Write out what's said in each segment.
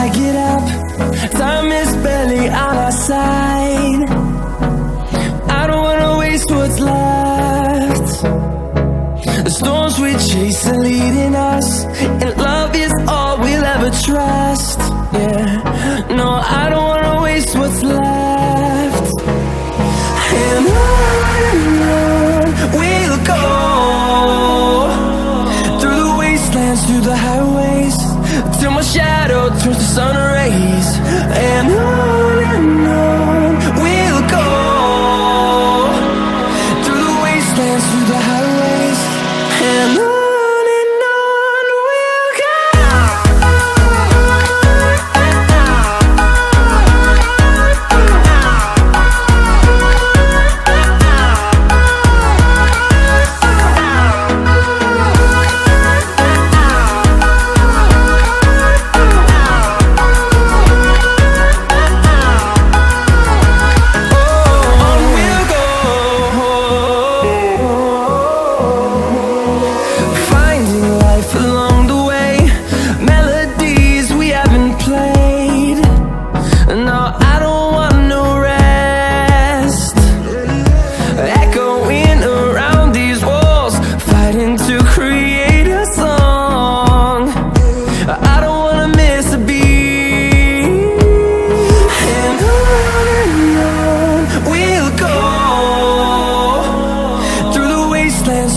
I get up. Time is barely on our side. I don't wanna waste what's left. The storms we chase are leading us, and love is all we'll ever trust. Yeah, no, I don't wanna waste what's left. And on we'll go, through the wastelands, through the highways, till my shadow turns to sun rays. And on we'll go, through the wastelands, through the highways, and on we'll go.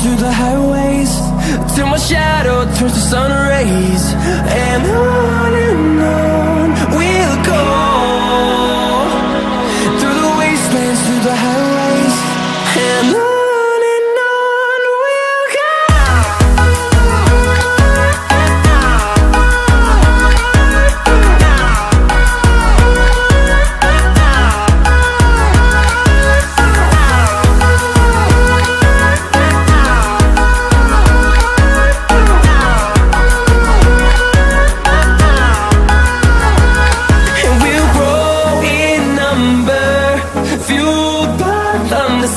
Through the highways, till my shadow turns to sun rays. And on we'll go, through the wastelands, through the highways, and on we'll go.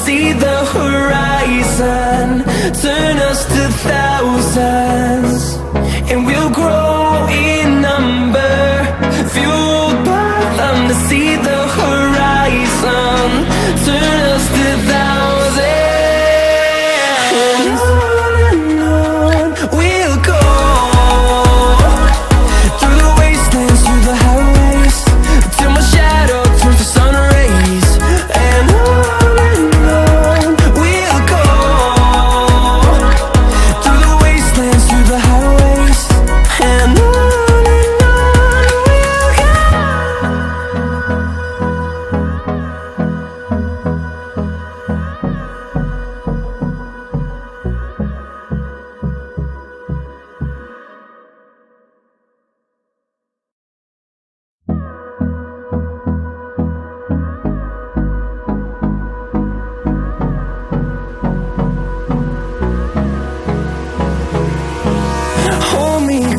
See the horizon turn us to thousands, and we'll grow in number, fueled by them. To see the horizon turn us to thousands, and on we'll go, through the wastelands, through the highways, till my shadow turns to sun rays. And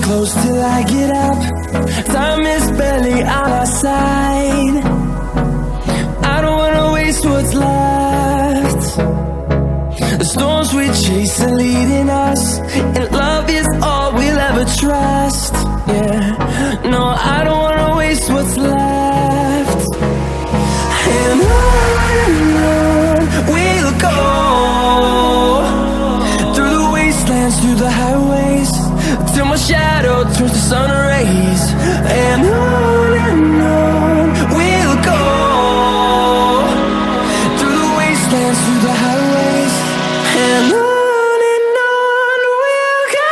close till I get up. Time is barely on our side. I don't wanna waste what's left. The storms we chase are leading us, and love is all we'll ever trust. Yeah, no, I don't wanna waste what's left. And on we'll go, through the wastelands, through the highways, till my shadow turns to sun rays. And on we'll go, through the wastelands, through the highways, and on we'll go.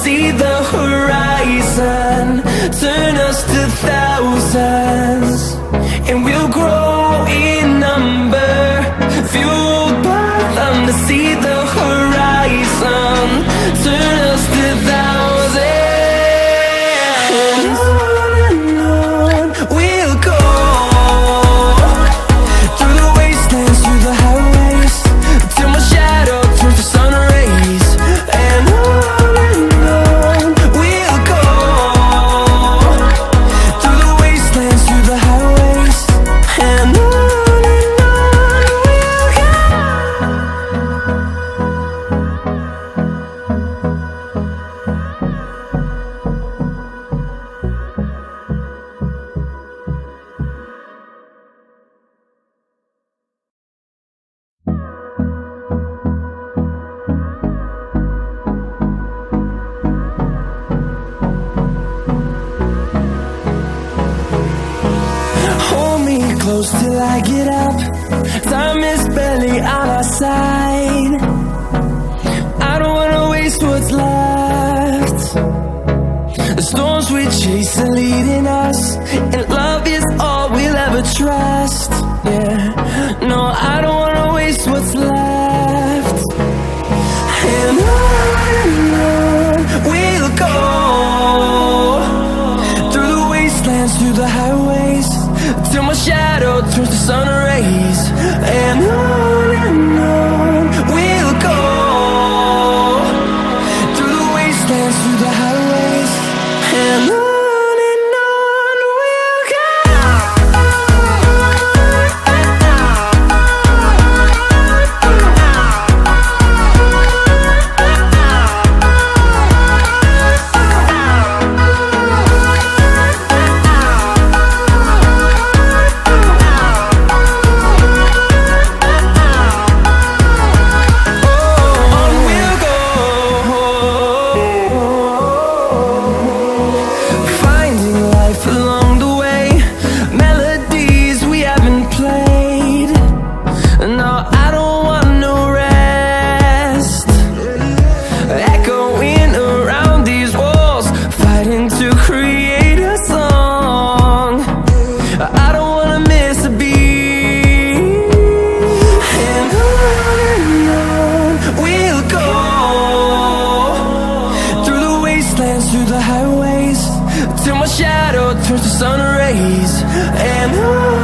see the horizon, turn us to thousands, and we'll grow in number, fueled by them to see the horizon, turn us to thousands. And on we'll go, through the wastelands, through the highways, till my shadow turns to sun rays. And on we'll go, through the wastelands, through the highways. And on we'll go. Hold me close till I get up. Time is barely on our side. I don't wanna waste what's left. The storms we chase are leading us, and love is all we'll ever trust. Yeah, no, I don't wanna waste what's left. And on we'll go, through the wastelands, through the highways, till my shadow turns to sun rays. And on we'll go, through the wastelands, through the highways. And on we'll go. Finding life along the way, melodies we haven't played. No, I don't want no rest. Echoing around these walls, fighting to create a song. I don't wanna miss a beat. And on we'll go, through the wastelands, through the highways, till my shadow turns to sun rays. And on